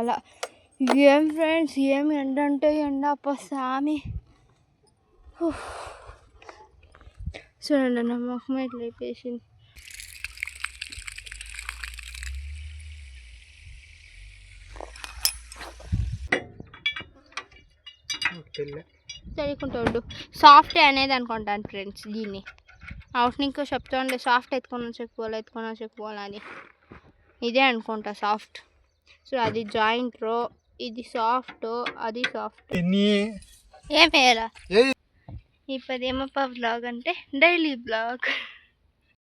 అలా ఏం ఫ్రెండ్స్, ఏమి ఎండ అంటే ఎండ అప్ప సామి. చూడండి నా మొహం ఎట్లా అయిపోయింది. తెలియకుంటాడు సాఫ్ట్ అనేది అనుకుంటాను ఫ్రెండ్స్. దీన్ని అవుట్ ఇంకో చెప్తా ఉండే సాఫ్ట్ ఎత్తుకొని చెప్పుకోవాలని ఇదే అనుకుంటా సాఫ్ట్. సో అది జాయింట్ రో, ఇది సాఫ్ట్, అది సాఫ్ట్. ఏం వేయాలా ఇప్పుడేమప్ప వ్లాగ్ అంటే daily vlog.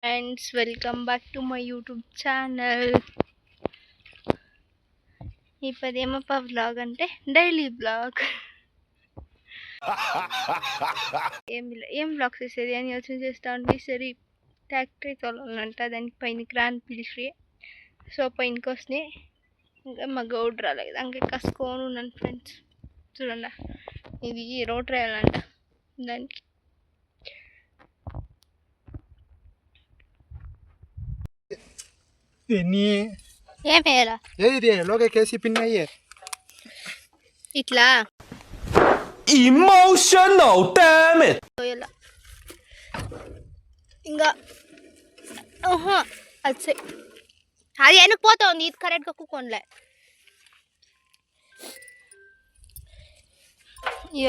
Friends welcome back to my YouTube channel. ఇప్పుడేమప్ప వ్లాగ్ అంటే డైలీ వ్లాగ్. ఏం బ్లాగ్స్ వేసేది అని యోచన చేస్తూ ఉంటే సరే ఫ్యాక్టరీ తోలాలంట, దానికి పైనకి రాని పిలిచి సో పైనకి వస్తున్నాయి. ఇంకా మా గౌడ్ రాలేదు, ఇంకా కసుకోను ఉన్నాను ఫ్రెండ్స్. చూడండి ఇది రోడ్ రాయాలంట దానికి. ఏం వేయాలా ఇట్లా emotional damage. ఇంకా అది వెనక్కి పోతా ఉంది, ఇది కరెక్ట్గా కుక్కోనిలే.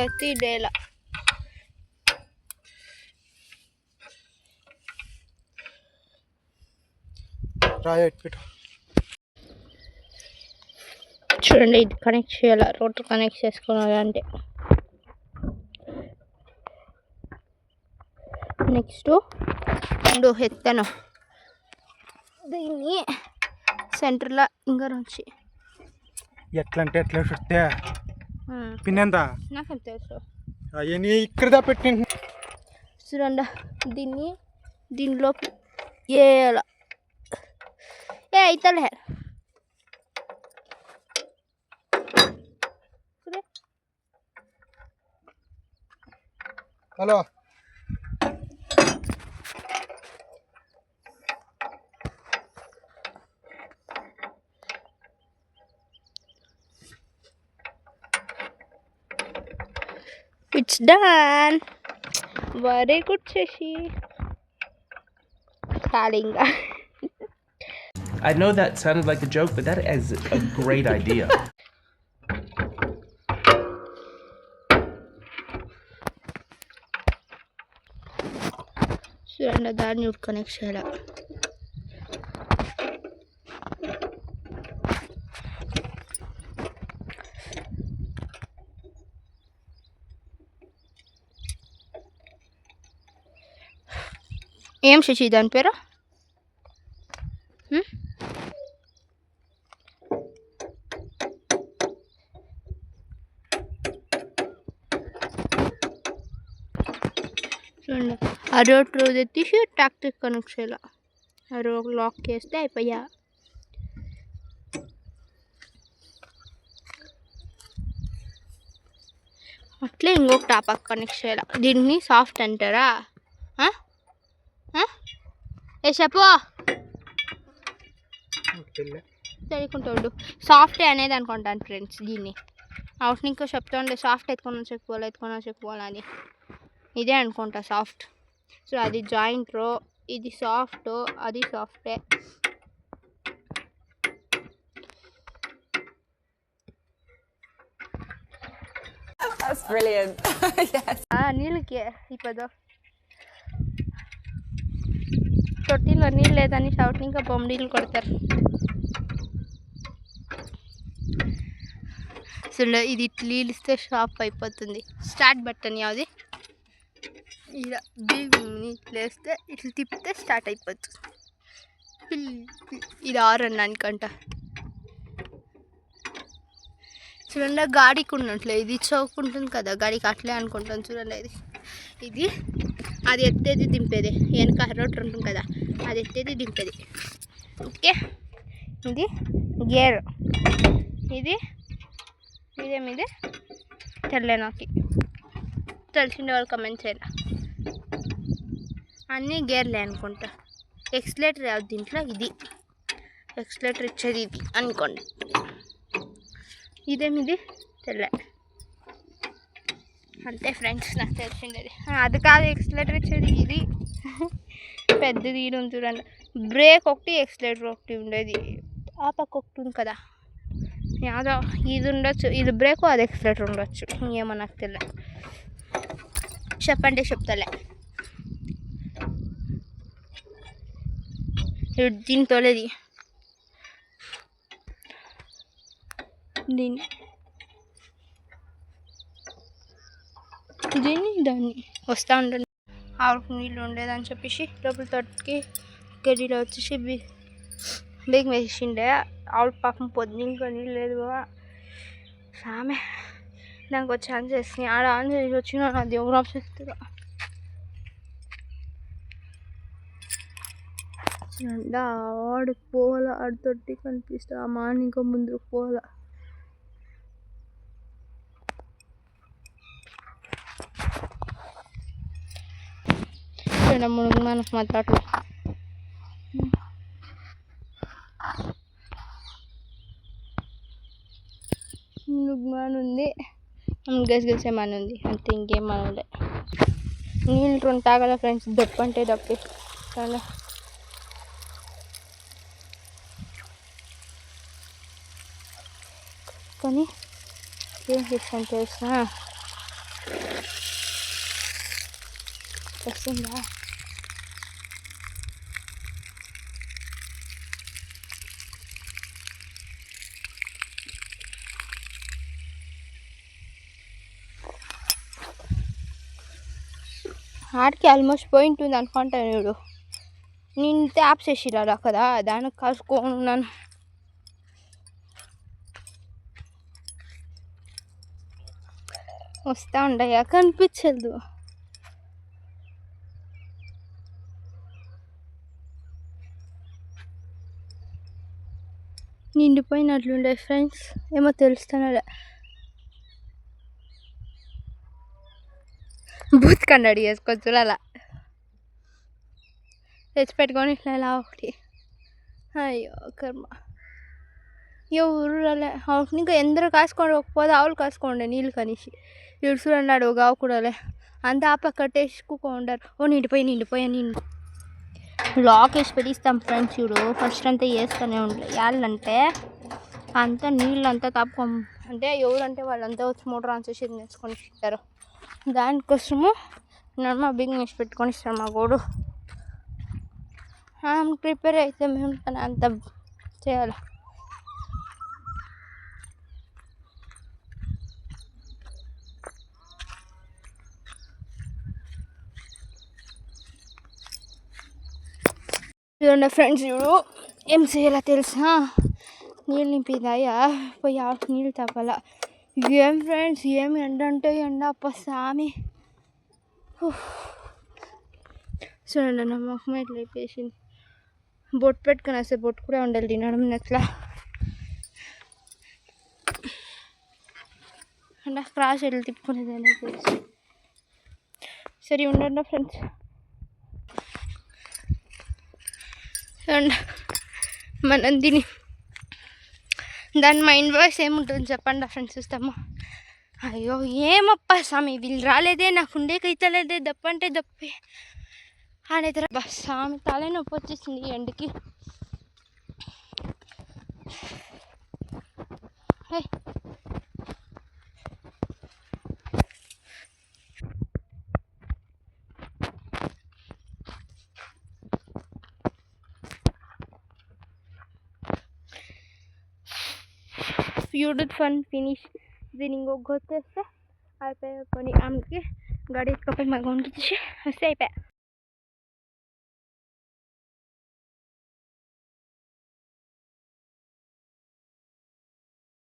ఇది డేలా చూడండి, ఇది కనెక్ట్ చేయాలి, రోటర్ కనెక్ట్ చేసుకోవాలంటే. నెక్స్ట్ రెండు ఎత్తను దీన్ని సెంటర్లో ఇంకా నుంచి ఎట్లా అంటే ఎట్లా చుట్టే పిన్నంతా నాకేం తెలుసు అవన్నీ ఇక్కడ పెట్టి. చూడండి దీన్ని దీనిలోకి వేయాల. అవుతలే hello It's done. Very good, Shashi. Kalinga. I know that sounded like a joke, but that is a great idea. So another new connection. ఏం శశి దాని పేరు? చూడండి ఆ రోడ్ రోజు ఎత్తేసి ట్రాక్టర్ కనెక్ట్ చేయాలి. ఆ రోడ్ లాక్ చేస్తే అయిపోయా. అట్లే ఇంకొక టాప్ కనెక్ట్ చేయాలి. దీన్ని సాఫ్ట్ అంటారా? ఏ చెప్పు తెలియకుంటాడు సాఫ్ట్ అనేది అనుకుంటాను ఫ్రెండ్స్. దీన్ని అవుట్ ఇంకో చెప్తా ఉండే సాఫ్ట్ ఎత్తుకొని చెప్పుకోవాలని ఇదే అనుకుంటా సాఫ్ట్. సో అది జాయింట్ రో, ఇది సాఫ్ట్, అది సాఫ్టే. That's brilliant. Yes. నీళ్ళకి ఇప్పుడు తొట్టిలో నీళ్ళు లేదని షౌట్ ఇంకా బొమ్మడీలు కొడతారు. సో ఇది నీళ్ళు ఇస్తే షాప్ అయిపోతుంది. స్టార్ట్ బటన్ యావది ఇలా బిగ్ని వేస్తే ఇట్లా తిప్పితే స్టార్ట్ అయిపోతుంది. ఇది ఆరన్ అనుకుంటా. చూడండి గాడికి ఉన్నట్లే ఇది చౌకుంటుంది కదా, గాడికి అట్లే అనుకుంటాను. చూడండి ఇది అది ఎత్తేది దింపేది, వెనక రోడ్ ఉంటుంది కదా, అది ఎత్తేది దింపేది. ఓకే, ఇది గేర్, ఇది ఇదేమిది తెల్లే, నాకు తెలిసిన వాళ్ళు కమెంట్ చేయాలి. అన్నీ గేర్లే అనుకుంటా. ఎక్స్లేటర్ దీంట్లో ఇది ఎక్స్లేటర్ ఇచ్చేది ఇది అనుకోండి. ఇదేమిది తెల్ల అంతే ఫ్రెండ్స్ నాకు తెలిసింది అది అది కాదు ఎక్స్లేటర్ ఇచ్చేది ఇది పెద్దది ఇది ఉంది చూడండి బ్రేక్ ఒకటి ఎక్స్లేటర్ ఒకటి ఉండేది ఆ పక్క ఒకటి ఉంది కదా యాదో ఇది ఉండొచ్చు ఇది బ్రేక్ అది ఎక్స్లేటర్ ఉండొచ్చు ఏమో నాకు తెలియదు చెప్పండి చెప్తాలే దీని తోలేది దీన్ని దాన్ని వస్తూ ఉంటుంది ఆవుకు నీళ్ళు ఉండేదని చెప్పేసి లోపల తోటకి గడ్డిలో వచ్చేసి బిగ్ వేసిండే ఆవుల పాపం పొద్దున్న ఇంకా నీళ్ళు లేదు సామె దానికి వచ్చి ఆన్ చేసి ఆడ ఆన్ చేసి వచ్చిన నా దేవుడు ఆప్షిస్తున్నా ఆడికి పోవాలా ఆడితోటి కనిపిస్తా ఆ మాని ఇంకా ముందుకు పోవాలా మనకు మాట్లాడు మునుగుమాన్ ఉంది గసగసేమాన్ ఉంది అంతే ఇంకేం మనలే నీళ్ళు రెండు తాగల ఫ్రెండ్స్ దప్పు అంటే దప్పి చాలా కానీ ఏం చేస్తాను తెలుసా వస్తుందా ఆడికి ఆల్మోస్ట్ పాయింట్ ఉంది అనుకుంటాను ఇప్పుడు నేను ట్యాప్ చేసిరా కదా దానికి కలుసుకున్నాను వస్తూ ఉంటాయా కనిపించదు నిండిపోయినట్లుండే ఫ్రెండ్స్ ఏమో తెలుస్తానలే బూత్ కన్నడి వేసుకోవచ్చు అలా తెచ్చి పెట్టుకొని ఇట్లా ఇలా ఒకటి అయ్యో కర్మ ఎవరు అలా ఆవుకి ఇంకా ఎందరో కాసుకోండి పోతే ఆవులు కాసుకోండి నీళ్ళు కనిసి ఇడుసు అన్నాడు ఒక ఆవు కూడా అంతా ఆ పక్క కట్టేసుకుంటారు ఓ నిండిపోయా నిండు లాక్ వేసి పెట్టిస్తాం ఫ్రెండ్స్ చూడు ఫస్ట్ అంతా వేస్తూనే ఉంటాయి వాళ్ళంటే అంతా నీళ్ళు అంతా తప్ప అంటే ఎవరంటే వాళ్ళంతా వచ్చి మోటార్ ఆన్ చేసి నేర్చుకొని ఇస్తారు దానికోసము మా బిగ్ వేసి పెట్టుకొని ఇస్తారు మా గోడు ప్రిపేర్ అయితే మేము అంత చేయాలి చూడండి ఫ్రెండ్స్ చూడు ఏం చేయాలో తెలుసా నీళ్ళు నింపిదాయా పోయి ఆకు నీళ్ళు తప్పాల ఏం ఫ్రెండ్స్ ఏమి ఎండ అంటే ఎండ అప్ప సామి చూడండి నా మొహం ఎట్లా అయిపోయింది బొట్టు పెట్టుకుని వస్తే బొట్టు కూడా ఉండాలి తినడం ఎట్లా అంటే క్రాస్ ఎట్లా తిప్పుకునేది అనేది తెలుసు సరే ఉండండి ఫ్రెండ్స్ మనం దీని దాని మైండ్ వాయిస్ ఏముంటుంది చెప్పండి ఫ్రెండ్స్ చూస్తామా అయ్యో ఏమప్పా స్వామి వీళ్ళు రాలేదే నాకు ఉండేకైతలేదే దప్ప అంటే దప్పే అనేది బస్ స్వామి తలే నొప్పి వచ్చేసింది ఎండకి ब्यूटी फन फिनिश दिन इंकोक అయిపోయా పని ఆమెకి గాడి ఎత్తుకపోయి మగ వండుతుంది వస్తే అయిపోయా